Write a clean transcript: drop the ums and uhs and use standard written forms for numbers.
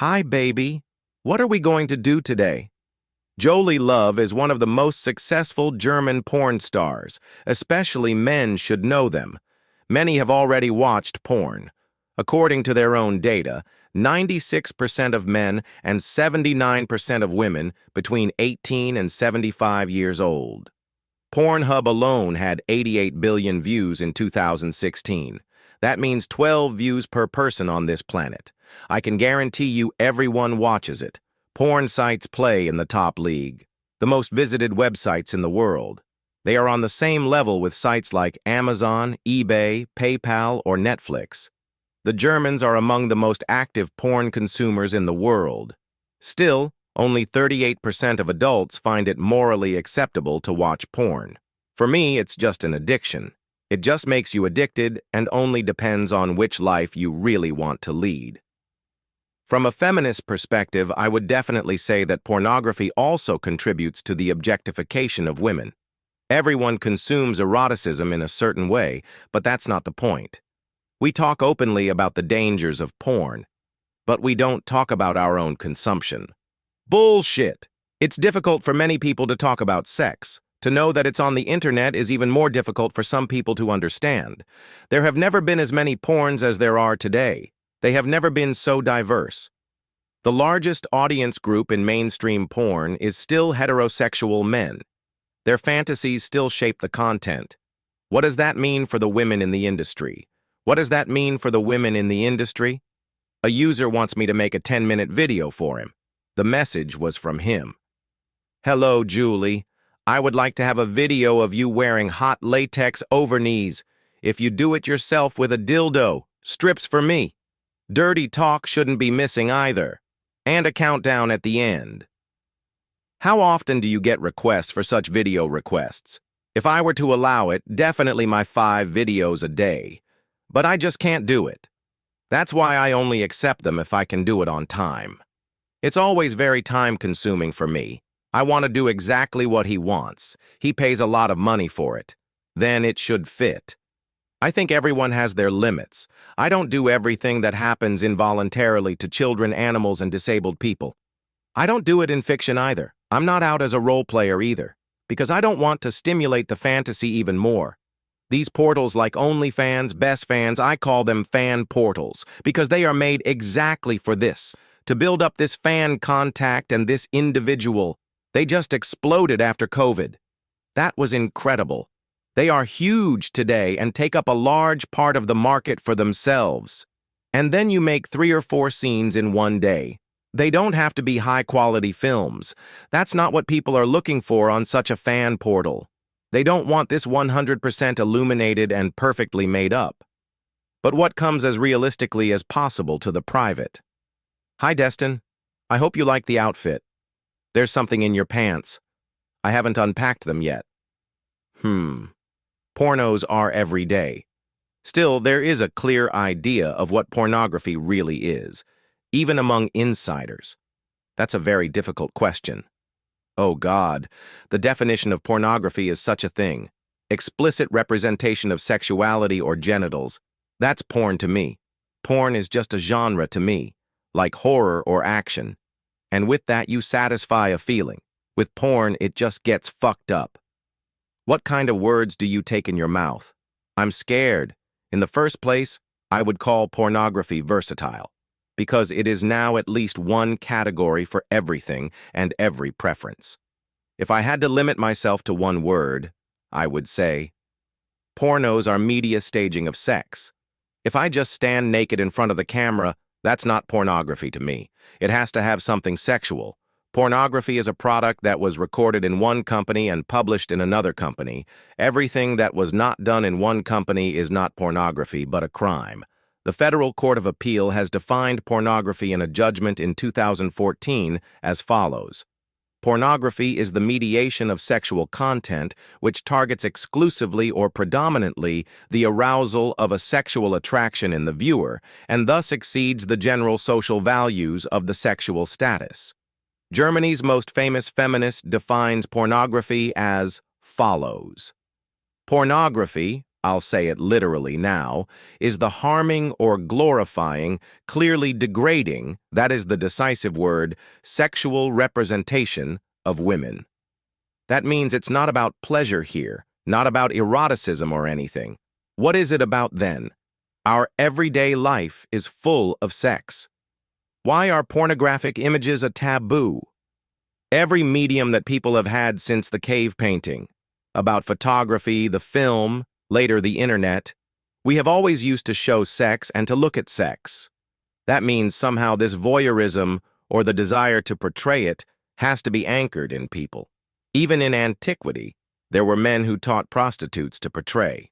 Hi, baby. What are we going to do today? Jolie Love is one of the most successful German porn stars. Especially men should know them. Many have already watched porn. According to their own data, 96% of men and 79% of women between 18 and 75 years old. Pornhub alone had 88 billion views in 2016. That means 12 views per person on this planet. I can guarantee you everyone watches it. Porn sites play in the top league, the most visited websites in the world. They are on the same level with sites like Amazon, eBay, PayPal, or Netflix. The Germans are among the most active porn consumers in the world. Still, only 38% of adults find it morally acceptable to watch porn. For me, it's just an addiction. It just makes you addicted and only depends on which life you really want to lead. From a feminist perspective, I would definitely say that pornography also contributes to the objectification of women. Everyone consumes eroticism in a certain way, but that's not the point. We talk openly about the dangers of porn, but we don't talk about our own consumption. Bullshit! It's difficult for many people to talk about sex. To know that it's on the internet is even more difficult for some people to understand. There have never been as many porns as there are today. They have never been so diverse. The largest audience group in mainstream porn is still heterosexual men. Their fantasies still shape the content. What does that mean for the women in the industry? What does that mean for the women in the industry? A user wants me to make a 10-minute video for him. The message was from him. Hello, Julie. I would like to have a video of you wearing hot latex overknees. If you do it yourself with a dildo, strips for me. Dirty talk shouldn't be missing either. And a countdown at the end. How often do you get requests for such video requests? If I were to allow it, definitely my 5 videos a day. But I just can't do it. That's why I only accept them if I can do it on time. It's always very time-consuming for me. I want to do exactly what he wants. He pays a lot of money for it. Then it should fit. I think everyone has their limits. I don't do everything that happens involuntarily to children, animals, and disabled people. I don't do it in fiction either. I'm not out as a role player either, because I don't want to stimulate the fantasy even more. These portals like OnlyFans, Best Fans, I call them fan portals, because they are made exactly for this, to build up this fan contact and this individual. They just exploded after COVID. That was incredible. They are huge today and take up a large part of the market for themselves. And then you make 3 or 4 scenes in one day. They don't have to be high-quality films. That's not what people are looking for on such a fan portal. They don't want this 100% illuminated and perfectly made up. But what comes as realistically as possible to the private? Hi, Destin. I hope you like the outfit. There's something in your pants. I haven't unpacked them yet. Pornos are every day. Still, there is a clear idea of what pornography really is, even among insiders. That's a very difficult question. Oh God, the definition of pornography is such a thing. Explicit representation of sexuality or genitals. That's porn to me. Porn is just a genre to me, like horror or action. And with that, you satisfy a feeling. With porn, it just gets fucked up. What kind of words do you take in your mouth? I'm scared. In the first place, I would call pornography versatile, because it is now at least one category for everything and every preference. If I had to limit myself to one word, I would say, pornos are media staging of sex. If I just stand naked in front of the camera, that's not pornography to me. It has to have something sexual. Pornography is a product that was recorded in one company and published in another company. Everything that was not done in one company is not pornography, but a crime. The Federal Court of Appeal has defined pornography in a judgment in 2014 as follows. Pornography is the mediation of sexual content which targets exclusively or predominantly the arousal of a sexual attraction in the viewer and thus exceeds the general social values of the sexual status. Germany's most famous feminist defines pornography as follows. Pornography, I'll say it literally now, is the harming or glorifying, clearly degrading, that is the decisive word, sexual representation of women. That means it's not about pleasure here, not about eroticism or anything. What is it about then? Our everyday life is full of sex. Why are pornographic images a taboo? Every medium that people have had since the cave painting, about photography, the film, later the internet, we have always used to show sex and to look at sex. That means somehow this voyeurism or the desire to portray it has to be anchored in people. Even in antiquity, there were men who taught prostitutes to portray.